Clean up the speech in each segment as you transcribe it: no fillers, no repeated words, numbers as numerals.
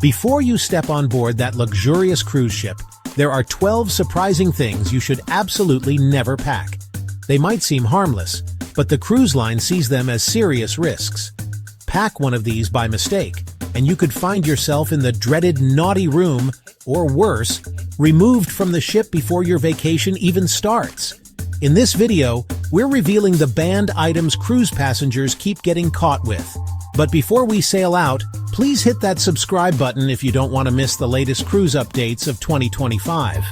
Before you step on board that luxurious cruise ship, there are 12 surprising things you should absolutely never pack. They might seem harmless, but the cruise line sees them as serious risks. Pack one of these by mistake, and you could find yourself in the dreaded naughty room, or worse, removed from the ship before your vacation even starts. In this video, we're revealing the banned items cruise passengers keep getting caught with. But before we sail out, please hit that subscribe button if you don't want to miss the latest cruise updates of 2025.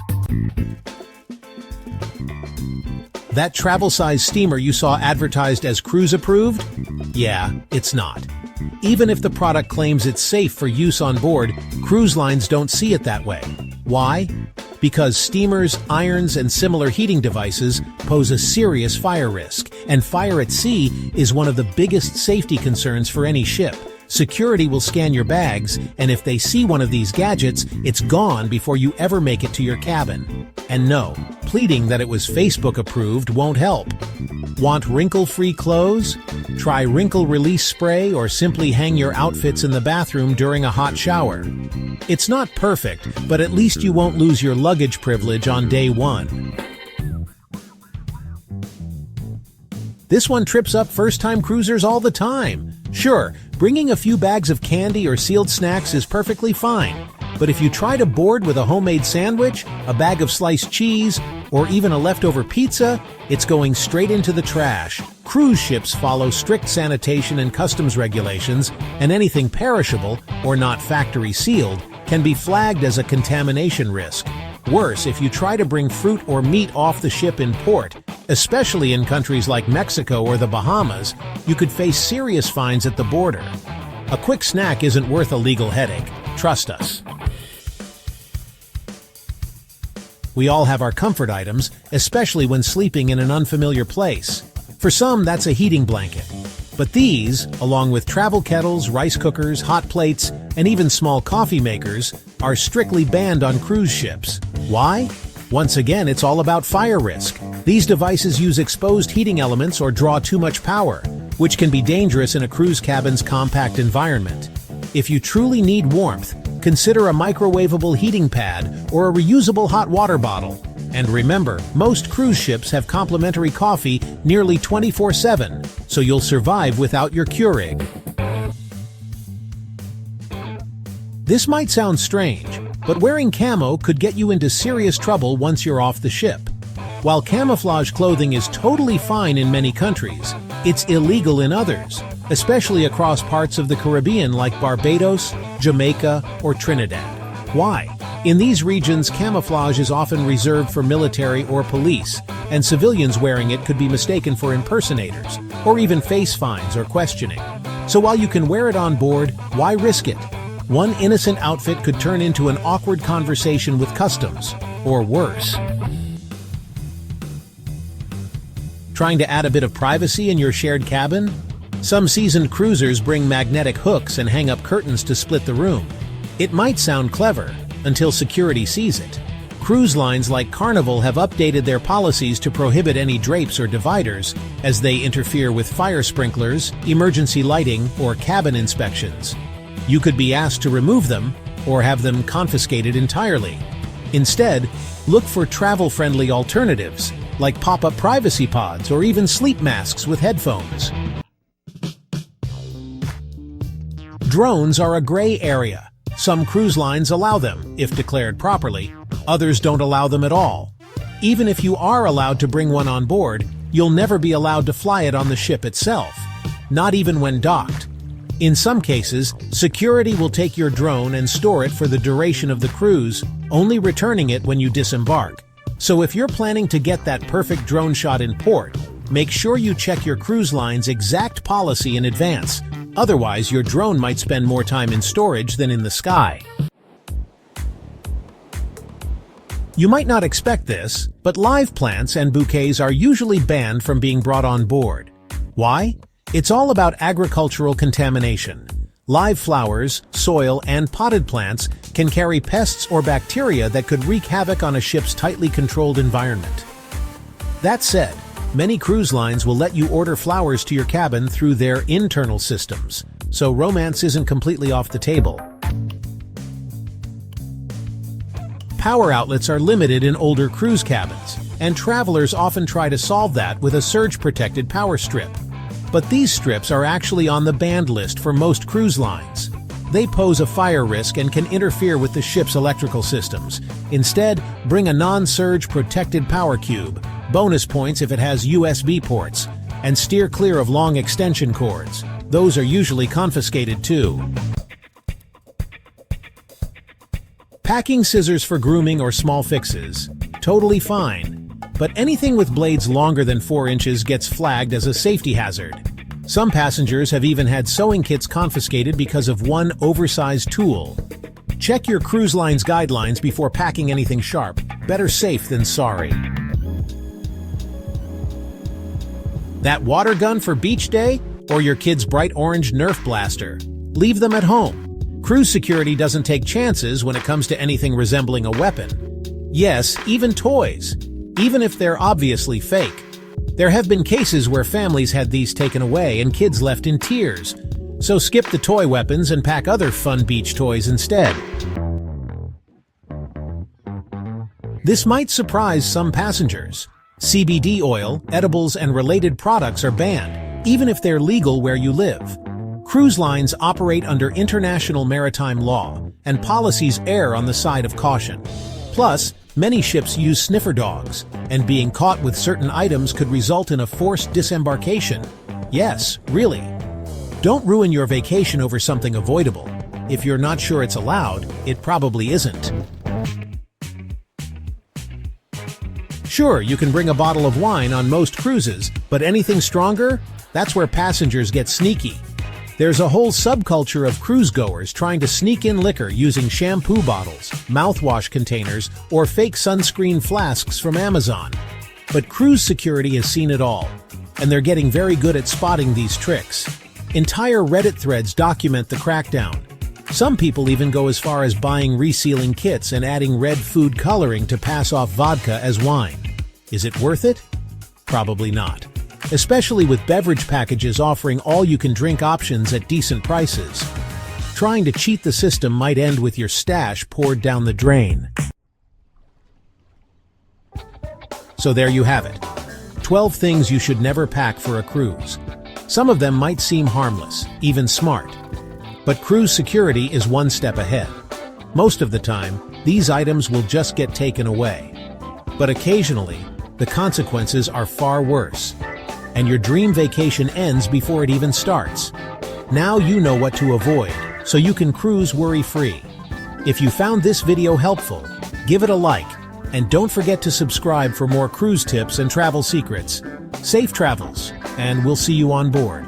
That travel-size steamer you saw advertised as cruise-approved? Yeah, it's not. Even if the product claims it's safe for use on board, cruise lines don't see it that way. Why? Because steamers, irons, and similar heating devices pose a serious fire risk, and fire at sea is one of the biggest safety concerns for any ship. Security will scan your bags, and if they see one of these gadgets, it's gone before you ever make it to your cabin. And no, pleading that it was Facebook approved won't help. Want wrinkle-free clothes? Try wrinkle release spray or simply hang your outfits in the bathroom during a hot shower. It's not perfect, but at least you won't lose your luggage privilege on day one. This one trips up first-time cruisers all the time. Sure, bringing a few bags of candy or sealed snacks is perfectly fine. But if you try to board with a homemade sandwich, a bag of sliced cheese, or even a leftover pizza, it's going straight into the trash. Cruise ships follow strict sanitation and customs regulations, and anything perishable, or not factory sealed, can be flagged as a contamination risk. Worse, if you try to bring fruit or meat off the ship in port, especially in countries like Mexico or the Bahamas, you could face serious fines at the border. A quick snack isn't worth a legal headache. Trust us. We all have our comfort items, especially when sleeping in an unfamiliar place. For some, that's a heating blanket. But these, along with travel kettles, rice cookers, hot plates, and even small coffee makers, are strictly banned on cruise ships. Why? Once again, it's all about fire risk. These devices use exposed heating elements or draw too much power, which can be dangerous in a cruise cabin's compact environment. If you truly need warmth, consider a microwavable heating pad or a reusable hot water bottle. And remember, most cruise ships have complimentary coffee nearly 24/7, so you'll survive without your Keurig. This might sound strange, but wearing camo could get you into serious trouble once you're off the ship. While camouflage clothing is totally fine in many countries, it's illegal in others, especially across parts of the Caribbean like Barbados, Jamaica, or Trinidad. Why? In these regions, camouflage is often reserved for military or police, and civilians wearing it could be mistaken for impersonators, or even face fines or questioning. So while you can wear it on board, why risk it? One innocent outfit could turn into an awkward conversation with customs, or worse. Trying to add a bit of privacy in your shared cabin? Some seasoned cruisers bring magnetic hooks and hang up curtains to split the room. It might sound clever, until security sees it. Cruise lines like Carnival have updated their policies to prohibit any drapes or dividers, as they interfere with fire sprinklers, emergency lighting, or cabin inspections. You could be asked to remove them, or have them confiscated entirely. Instead, look for travel-friendly alternatives, like pop-up privacy pods or even sleep masks with headphones. Drones are a gray area. Some cruise lines allow them, if declared properly. Others don't allow them at all. Even if you are allowed to bring one on board, you'll never be allowed to fly it on the ship itself, not even when docked. In some cases, security will take your drone and store it for the duration of the cruise, only returning it when you disembark. So if you're planning to get that perfect drone shot in port, make sure you check your cruise line's exact policy in advance. Otherwise, your drone might spend more time in storage than in the sky. You might not expect this, but live plants and bouquets are usually banned from being brought on board. Why? It's all about agricultural contamination. Live flowers, soil, and potted plants can carry pests or bacteria that could wreak havoc on a ship's tightly controlled environment. That said, many cruise lines will let you order flowers to your cabin through their internal systems, so romance isn't completely off the table. Power outlets are limited in older cruise cabins, and travelers often try to solve that with a surge-protected power strip. But these strips are actually on the banned list for most cruise lines. They pose a fire risk and can interfere with the ship's electrical systems. Instead, bring a non-surge protected power cube, bonus points if it has USB ports, and steer clear of long extension cords. Those are usually confiscated too. Packing scissors for grooming or small fixes. Totally fine. But anything with blades longer than 4 inches gets flagged as a safety hazard. Some passengers have even had sewing kits confiscated because of one oversized tool. Check your cruise line's guidelines before packing anything sharp. Better safe than sorry. That water gun for beach day? Or your kid's bright orange Nerf blaster? Leave them at home. Cruise security doesn't take chances when it comes to anything resembling a weapon. Yes, even toys. Even if they're obviously fake. There have been cases where families had these taken away and kids left in tears. So skip the toy weapons and pack other fun beach toys instead. This might surprise some passengers. CBD oil, edibles, and related products are banned, even if they're legal where you live. Cruise lines operate under international maritime law, and policies err on the side of caution. Plus, many ships use sniffer dogs, and being caught with certain items could result in a forced disembarkation. Yes, really. Don't ruin your vacation over something avoidable. If you're not sure it's allowed, it probably isn't. Sure, you can bring a bottle of wine on most cruises, but anything stronger? That's where passengers get sneaky. There's a whole subculture of cruise-goers trying to sneak in liquor using shampoo bottles, mouthwash containers, or fake sunscreen flasks from Amazon. But cruise security has seen it all, and they're getting very good at spotting these tricks. Entire Reddit threads document the crackdown. Some people even go as far as buying resealing kits and adding red food coloring to pass off vodka as wine. Is it worth it? Probably not. Especially with beverage packages offering all-you-can-drink options at decent prices. Trying to cheat the system might end with your stash poured down the drain. So there you have it. 12 things you should never pack for a cruise. Some of them might seem harmless, even smart. But cruise security is one step ahead. Most of the time, these items will just get taken away. But occasionally, the consequences are far worse. And your dream vacation ends before it even starts. Now you know what to avoid, so you can cruise worry-free. If you found this video helpful, give it a like, and don't forget to subscribe for more cruise tips and travel secrets. Safe travels, and we'll see you on board.